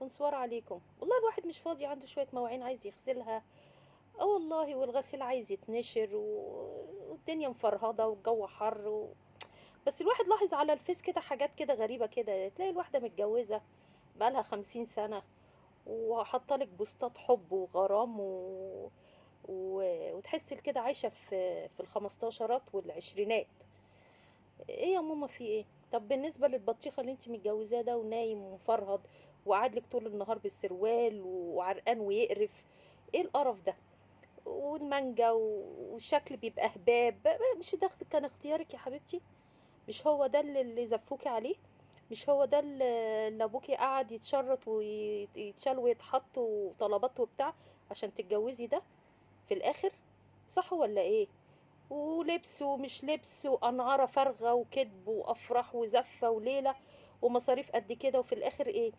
بونسوار عليكم. والله الواحد مش فاضي، عنده شوية مواعين عايز يغسلها. اه والله، والغسيل عايز يتنشر والدنيا مفرهضة والجو حر بس الواحد لاحظ على الفيس كده حاجات كده غريبة كده، تلاقي الواحدة متجوزة بقالها 50 سنة وحاطالك بوستات حب وغرام وتحس كده عايشة في الخمستاشرات والعشرينات. ايه يا ماما في ايه؟ طب بالنسبة للبطيخة اللي انت متجوزاه ده ونايم ومفرهد وقعد لك طول النهار بالسروال وعرقان ويقرف، ايه القرف ده؟ والمانجا والشكل بيبقى هباب، مش ده كان اختيارك يا حبيبتي؟ مش هو ده اللي زفوكي عليه؟ مش هو ده اللي ابوكي قعد يتشرط ويتشال ويتحط وطلبات وبتاع عشان تتجوزي ده في الاخر؟ صح ولا ايه؟ ولبس ومش لبس وأنعارة فارغة وكذب وأفراح وزفة وليلة ومصاريف قد كده، وفي الآخر إيه؟